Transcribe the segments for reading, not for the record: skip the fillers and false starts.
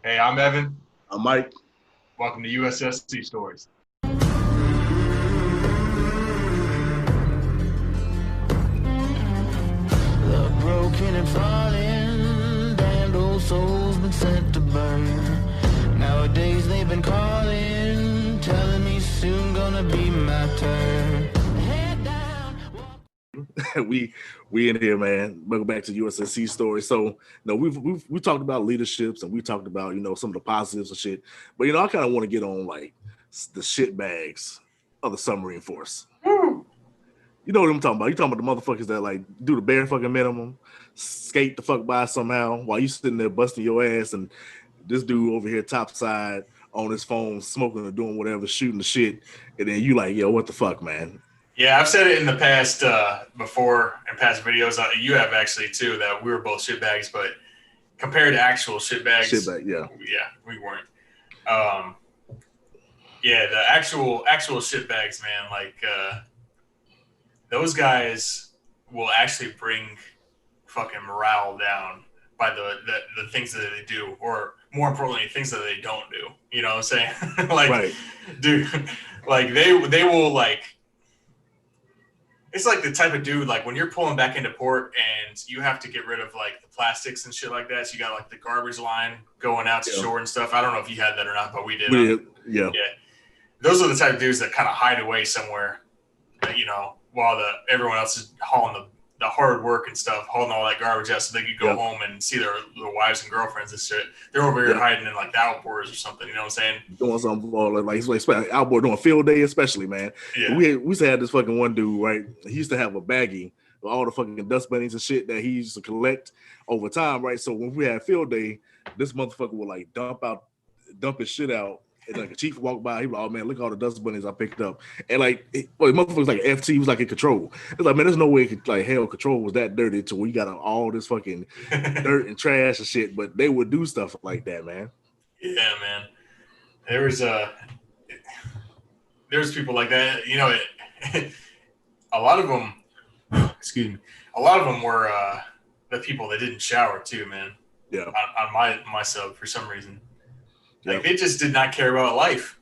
Hey, I'm Evan. I'm Mike. Welcome to USS Sea Stories. The broken and falling, damned old souls been sent to burn. Nowadays they've been calling, telling me soon gonna be my turn. Head down. we in here, man. Welcome back to USSC story. So, we talked about leaderships and we talked about some of the positives and shit. But I kind of want to get on like the shit bags of the submarine force. Woo. You know what I'm talking about? You talking about the motherfuckers that like do the bare fucking minimum, skate the fuck by somehow while you sitting there busting your ass, and this dude over here topside on his phone smoking or doing whatever, shooting the shit, and then you like, yo, what the fuck, man? Yeah, I've said it in the past before in past videos. You have actually too, that we were both shitbags, but compared to actual shitbags, yeah, we weren't. Yeah, the actual shitbags, man. Like those guys will actually bring fucking morale down by the things that they do, or more importantly, things that they don't do. You know what I'm saying? Like, right. Dude, like they will like. It's like the type of dude, like when you're pulling back into port and you have to get rid of like the plastics and shit like that. So you got like the garbage line going out to shore and stuff. I don't know if you had that or not, but we did. Yeah. Those are the type of dudes that kind of hide away somewhere, while everyone else is hauling the hard work and stuff, hauling all that garbage out so they could go home and see their wives and girlfriends and shit. They're over here hiding in like the outboards or something. You know what I'm saying? Doing something like outboard, doing field day especially, man. Yeah. We used to have this fucking one dude, right? He used to have a baggie with all the fucking dust bunnies and shit that he used to collect over time, right? So when we had field day, this motherfucker would like dump his shit out. And like a chief walked by, he was like, "Oh man, look at all the dust bunnies I picked up." And like, motherfucker was like FT, he was like in control. It's like, man, there's no way hell control was that dirty to where you got all this fucking dirt and trash and shit. But they would do stuff like that, man. Yeah, man. There's people like that. A lot of them. Excuse me. A lot of them were the people that didn't shower too, man. Yeah. On my sub for some reason. Like, they just did not care about life.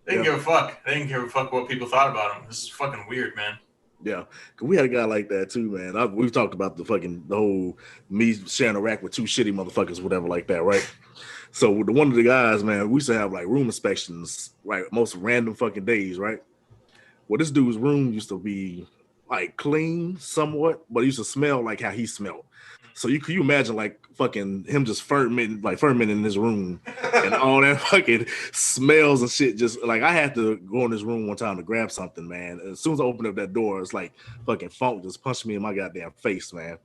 They didn't give a fuck. They didn't give a fuck what people thought about them. This is fucking weird, man. Yeah, because we had a guy like that too, man. We've talked about the whole me sharing a rack with two shitty motherfuckers, whatever like that, right? So one of the guys, man, we used to have like room inspections, right? Most random fucking days, right? Well, this dude's room used to be like clean somewhat, but it used to smell like how he smelled. So you imagine like fucking him just fermenting in his room and all that fucking smells and shit. Just like I had to go in this room one time to grab something, man. As soon as I opened up that door, it's like fucking funk just punched me in my goddamn face, man.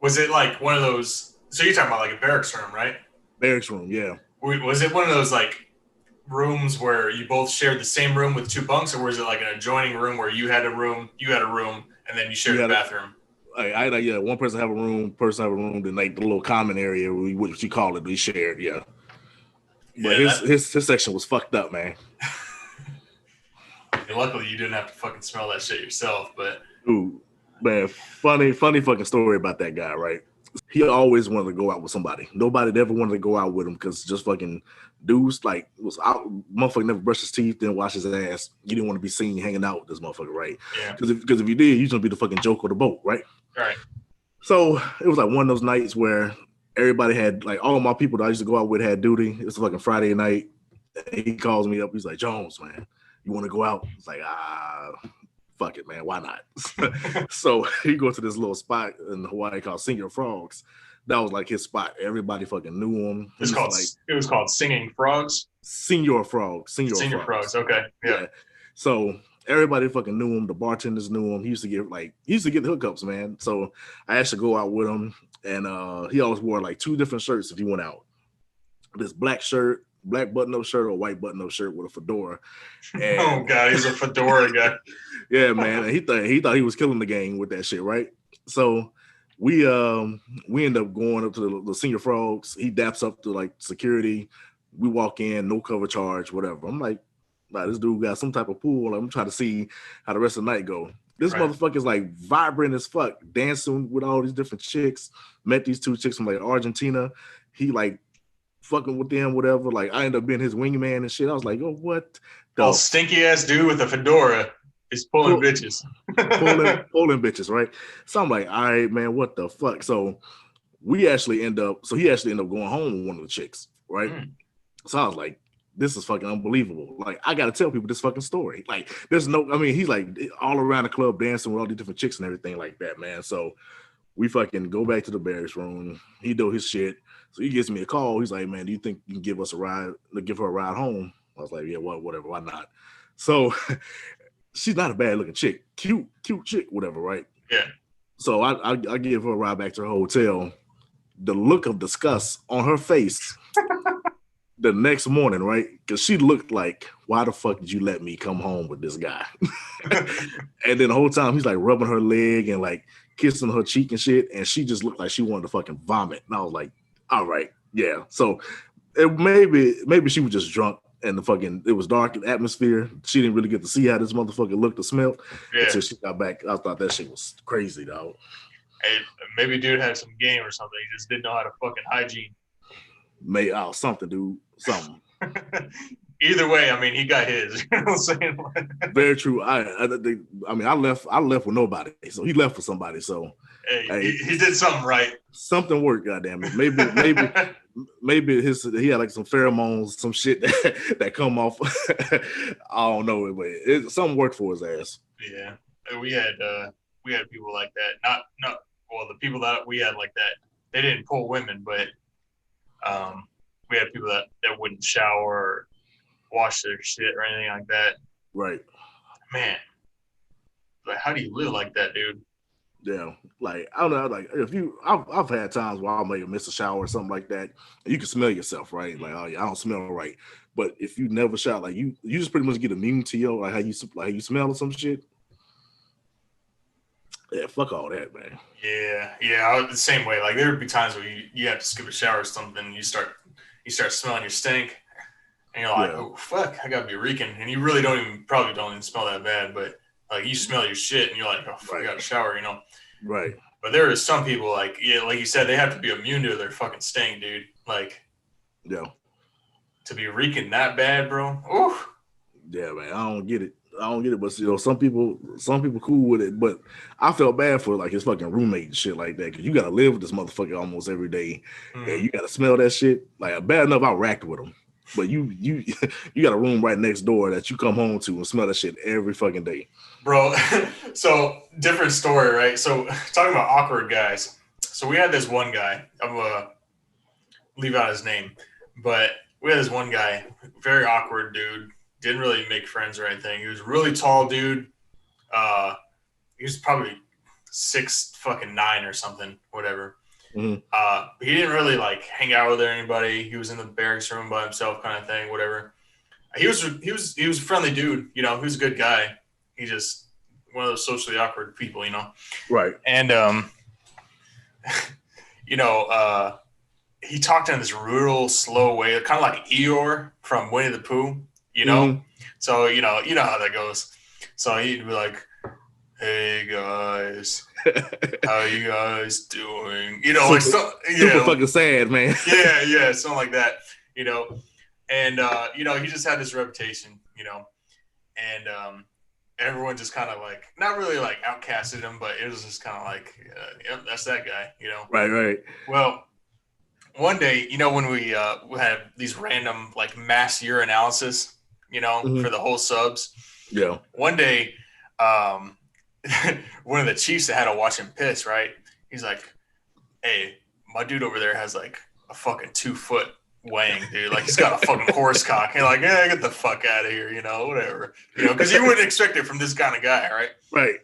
Was it like one of those? So you're talking about like a barracks room, right? Barracks room, yeah. Was it one of those like rooms where you both shared the same room with two bunks, or was it like an adjoining room where you had a room, and then you shared a bathroom? One person have a room, then like the little common area, what you call it, we shared, yeah. But his section was fucked up, man. And luckily you didn't have to fucking smell that shit yourself, but ooh, man, funny fucking story about that guy, right? He always wanted to go out with somebody. Nobody ever wanted to go out with him because just fucking dudes like was out. Motherfucker never brushed his teeth, didn't wash his ass. You didn't want to be seen hanging out with this motherfucker, right? Yeah. Because if you did, you're gonna be the fucking joke of the boat, right? Right. So it was like one of those nights where everybody had like all of my people that I used to go out with had duty. It was fucking Friday night. And he calls me up. He's like, "Jones, man, you want to go out?" It's like, fuck it, man. Why not? So he goes to this little spot in Hawaii called Senior Frogs. That was like his spot. Everybody fucking knew him. It was called Singing Frogs. Senior Frogs. Senior Frogs. Okay. Yeah. So everybody fucking knew him. The bartenders knew him. He used to get the hookups, man. So I actually go out with him, and he always wore like two different shirts if he went out. This black button-up shirt, or white button-up shirt with a fedora. And, oh god, he's a fedora guy. Yeah, man. And he thought he was killing the game with that shit, right? So we end up going up to the Senior Frogs. He daps up to like security. We walk in, no cover charge, whatever. I'm like, nah, this dude got some type of pool. I'm trying to see how the rest of the night go. This motherfucker is like vibrant as fuck, dancing with all these different chicks. Met these two chicks from like Argentina. He like fucking with them, whatever. Like I ended up being his wingman and shit. I was like, oh, what Oh, the stinky ass dude with a fedora is pulling Pull- bitches. pulling bitches, right? So I'm like, all right, man, what the fuck? So he actually ended up going home with one of the chicks, right? So I was like, this is fucking unbelievable. Like, I gotta tell people this fucking story. Like, there's no, I mean, he's like all around the club dancing with all these different chicks and everything like that, man. So we fucking go back to the barracks room. He do his shit. So he gives me a call. He's like, man, do you think you can give her a ride home? I was like, yeah, whatever, why not? So she's not a bad looking chick, cute chick, whatever, right? Yeah. So I give her a ride back to her hotel. The look of disgust on her face the next morning, right? Because she looked like, why the fuck did you let me come home with this guy? And then the whole time he's like rubbing her leg and like kissing her cheek and shit. And she just looked like she wanted to fucking vomit. And I was like, all right, yeah. So maybe she was just drunk and it was dark atmosphere. She didn't really get to see how this motherfucker looked or smelled until she got back. I thought that shit was crazy, dog. Hey, maybe dude had some game or something. He just didn't know how to fucking hygiene. Something, dude. Something. Either way, I mean, he got his. You know what I'm saying? Very true. I mean, I left with nobody, so he left for somebody. So hey, he did something right. Something worked. Goddamn it. Maybe he had like some pheromones, some shit that come off. I don't know, but something worked for his ass. Yeah, we had people like that. Not well, the people that we had like that, they didn't pull women, but we had people that wouldn't shower or wash their shit or anything like that. Right. Man, like, how do you live like that, dude? Yeah, like I don't know. Like I've had times where I'll maybe miss a shower or something like that, and you can smell yourself, right? Like, oh yeah, I don't smell right. But if you never shower, like you just pretty much get immune to how you smell or some shit. Yeah, fuck all that, man. Yeah, I was the same way. Like there would be times where you have to skip a shower or something, you start smelling your stink, and you're like, oh fuck, I gotta be reeking, and you really probably don't even smell that bad, but like you smell your shit, and you're like, oh fuck, I gotta shower, you know? Right. But there is some people like you said, they have to be immune to their fucking stink, dude. Like, yeah, to be reeking that bad, bro. Ooh. Yeah, man, I don't get it. But some people cool with it. But I felt bad for like his fucking roommate and shit like that, because you gotta live with this motherfucker almost every day, and you gotta smell that shit. Like bad enough, I racked with him, but you got a room right next door that you come home to and smell that shit every fucking day, bro. So different story, right? So talking about awkward guys. So we had this one guy. I'm gonna leave out his name, but we had this one guy, very awkward dude. Didn't really make friends or anything. He was a really tall dude. He was probably 6'9" or something, whatever. Mm-hmm. He didn't really like hang out with anybody. He was in the barracks room by himself, kind of thing, whatever. He was a friendly dude, you know. He was a good guy. He just one of those socially awkward people, you know. Right. And you know, he talked in this real slow way, kind of like Eeyore from Winnie the Pooh. You know, so you know how that goes. So he'd be like, "Hey guys, how you guys doing?" You know, super fucking sad, man. yeah, something like that. You know, and you know, he just had this reputation. You know, and everyone just kind of like not really like outcasted him, but it was just kind of like, yep, that's that guy. You know, right. Well. One day, you know, when we had these random like mass urinalysis, you know, for the whole subs. Yeah. One day, one of the chiefs that had to watch him piss, right? He's like, "Hey, my dude over there has like a fucking 2 foot wang, dude. Like he's got a fucking horse cock." And like, "Yeah, get the fuck out of here," you know, whatever, you know, because you wouldn't expect it from this kind of guy, right? Right.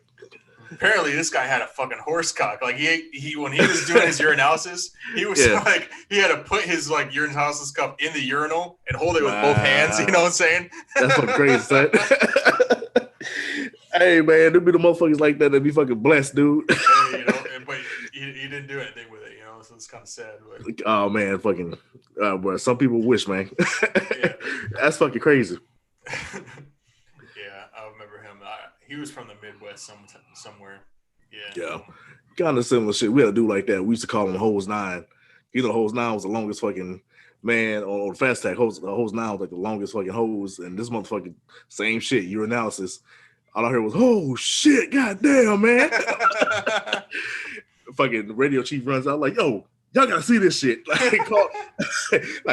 Apparently, this guy had a fucking horse cock. Like he when he was doing his urinalysis, he was like he had to put his like urinalysis cup in the urinal and hold it with both hands. You know what I'm saying? That's fucking crazy, son. Hey man, there be the motherfuckers like that be fucking blessed, dude. Hey, you know, but he didn't do anything with it. You know, so it's kind of sad. But. Oh man, fucking, bro. Some people wish, man. Yeah. That's fucking crazy. Yeah, I remember him. He was from the Midwest somewhere. Yeah. Kind of similar shit. We had a dude like that. We used to call him Hose 9. You know, Hose 9 was the longest fucking Man, on Fast Tag, hose now like the longest fucking hose, and this motherfucking same shit, urinalysis. All I heard was, oh shit, goddamn, man. Fucking radio chief runs out like, yo, y'all gotta see this shit.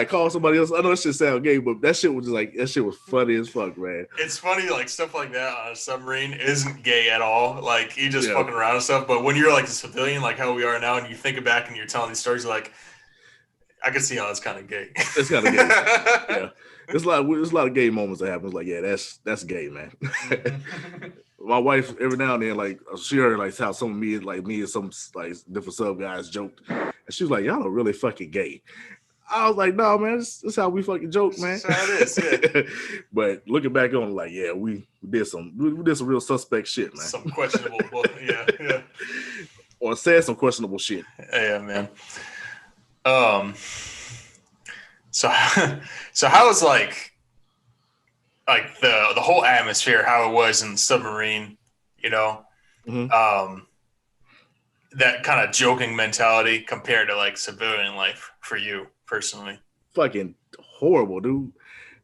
Call somebody else. I know that shit sound gay, but that shit was just like, that shit was funny as fuck, man. It's funny, like stuff like that on a submarine isn't gay at all. Like you just fucking around and stuff. But when you're like a civilian, like how we are now, and you think back and you're telling these stories, you're like, I can see how it's kind of gay. It's kind of gay. Yeah. There's a lot of gay moments that happens. Like, yeah, that's gay, man. My wife every now and then, like, she heard like how some of me and some like different sub guys joked, and she was like, "Y'all are really fucking gay." I was like, "No, man, this is how we fucking joke, man." That's how it is. Yeah. But looking back on, like, yeah, we did some real suspect shit, man. Some questionable, yeah. Or said some questionable shit. Yeah, man. So how was like the whole atmosphere, how it was in the submarine, you know, that kind of joking mentality compared to like civilian life for you personally? Fucking horrible, dude.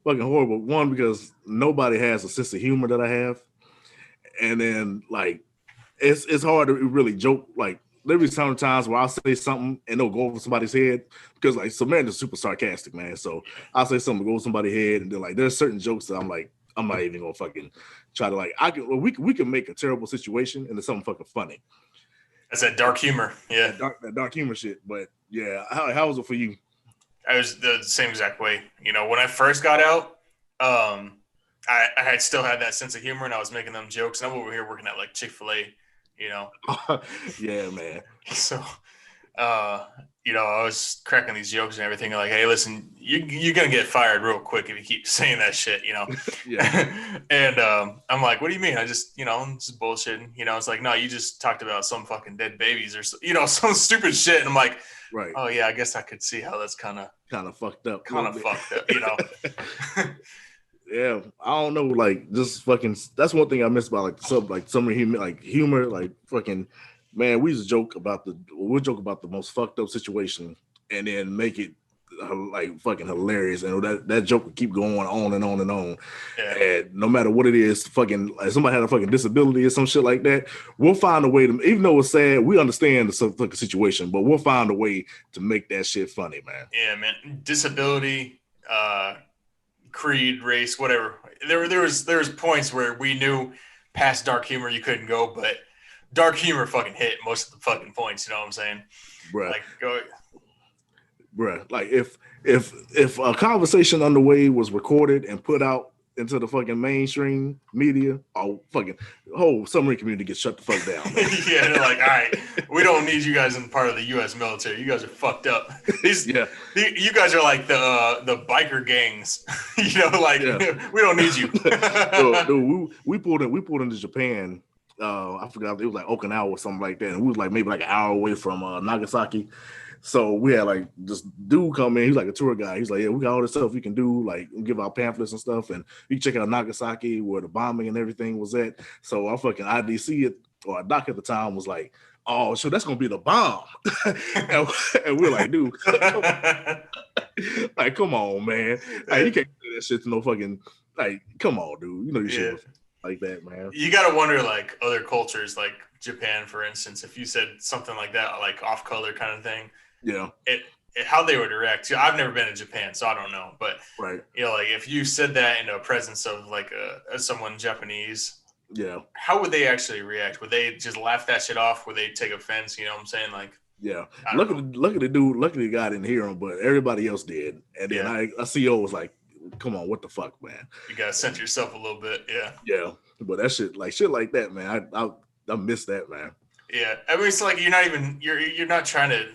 Fucking horrible. One, because nobody has a sense of humor that I have. And then like, it's hard to really joke. Like, there be some times where I'll say something and it'll go over somebody's head because like submarine is super sarcastic, man. So I'll say something to go over somebody's head, and then like there's certain jokes that I'm like, I'm not even gonna fucking try to like. We can make a terrible situation into something fucking funny. That's that dark humor, yeah. That dark humor shit. But yeah, how was it for you? I was the same exact way. You know, when I first got out, I had still had that sense of humor, and I was making them jokes. And I'm over here working at like Chick-fil-A. You know, yeah, man. So, you know, I was cracking these jokes and everything. Like, hey, listen, you're gonna get fired real quick if you keep saying that shit. You know. Yeah. And I'm like, what do you mean? I just, you know, I'm just bullshitting. You know, it's like, no, you just talked about some fucking dead babies or you know, some stupid shit. And I'm like, right. Oh yeah, I guess I could see how that's kind of fucked up. You know. Yeah, I don't know, like just fucking. That's one thing I miss about like submarine humor, like fucking man. We'll joke about the most fucked up situation and then make it like fucking hilarious, and that joke would keep going on and on and on. Yeah. And no matter what it is, fucking like somebody had a fucking disability or some shit like that, we'll find a way to, even though it's sad, we understand the fucking situation, but we'll find a way to make that shit funny, man. Yeah, man. Disability, creed, race, whatever. There was points where we knew past dark humor you couldn't go, but dark humor fucking hit most of the fucking points. You know what I'm saying? Bruh. Like, go. Bruh, like if a conversation underway was recorded and put out into the fucking mainstream media, fucking whole submarine community gets shut the fuck down. Yeah, they're like, all right, we don't need you guys in part of the U.S. military. You guys are fucked up. You guys are like the biker gangs. You know, like we don't need you. Dude, we pulled into Japan. I forgot, it was like Okinawa or something like that, and we was like maybe like an hour away from Nagasaki. So we had like this dude come in. He's like a tour guide. He's like, yeah, we got all this stuff we can do. Like, we give out pamphlets and stuff, and you can check out Nagasaki where the bombing and everything was at. So our fucking IDC or our doc at the time was like, oh, so that's gonna be the bomb. and we're like, dude, like, come on, man. Like, you can't do that shit to no fucking, like, come on, dude. You know you shit like that, man. You gotta wonder, like, other cultures, like Japan, for instance, if you said something like that, like off color kind of thing. Yeah, how they would react. I've never been to Japan, so I don't know. But right, you know, like if you said that in a presence of like someone Japanese, yeah, how would they actually react? Would they just laugh that shit off? Would they take offense? You know what I'm saying? Like, yeah. Luckily the dude, luckily the guy didn't hear him, but everybody else did. And then our CEO was like, "Come on, what the fuck, man? You gotta censor yourself a little bit." Yeah. But that shit like that, man. I miss that, man. Yeah, I mean, it's like you're not trying to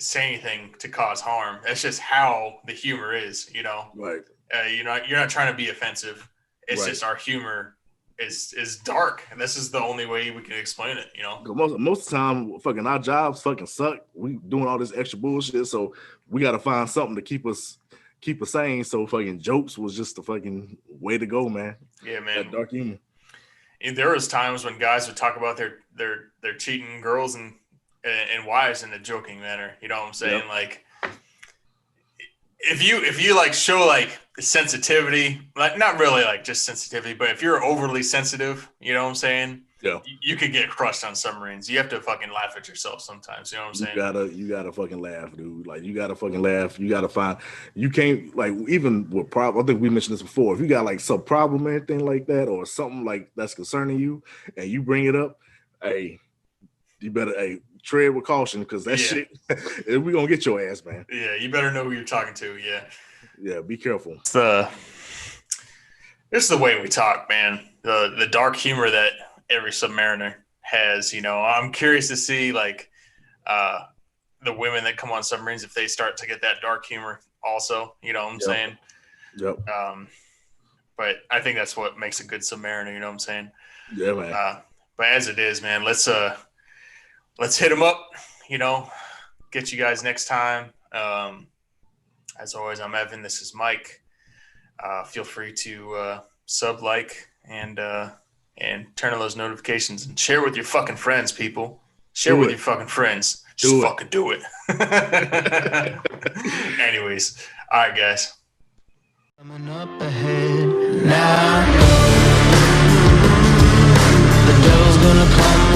say anything to cause harm. That's just how the humor is, you know. Right. You're not trying to be offensive. It's just our humor is dark, and this is the only way we can explain it, you know. Most of the time, fucking our jobs fucking suck. We doing all this extra bullshit, so we got to find something to keep us sane. So fucking jokes was just the fucking way to go, man. Yeah, man. That dark humor. And there was times when guys would talk about their cheating girls and wives in a joking manner. You know what I'm saying? Yep. Like, if you like show like sensitivity, like not really like just sensitivity, but if you're overly sensitive, you know what I'm saying? Yeah. You could get crushed on submarines. You have to fucking laugh at yourself sometimes. You know what I'm saying? You gotta fucking laugh, dude. Like you gotta fucking laugh. You gotta find. You can't like even with problem. I think we mentioned this before. If you got like some problem or anything like that, or something like that's concerning you, and you bring it up, hey, you better tread with caution because that shit we gonna get your ass, man. Yeah, you better know who you're talking to. Yeah. Yeah, be careful. This is the way we talk, man. The dark humor that every submariner has. You know, I'm curious to see like the women that come on submarines if they start to get that dark humor also. You know what I'm saying? Yep. But I think that's what makes a good submariner. You know what I'm saying? Yeah, man. But as it is, man, let's hit them up. You know, get you guys next time. As always, I'm Evan. This is Mike. Feel free to sub, like, and turn on those notifications and share with your fucking friends, people. Share with your fucking friends. Just fucking do it. Anyways, all right, guys. Coming up ahead now. The devil's gonna come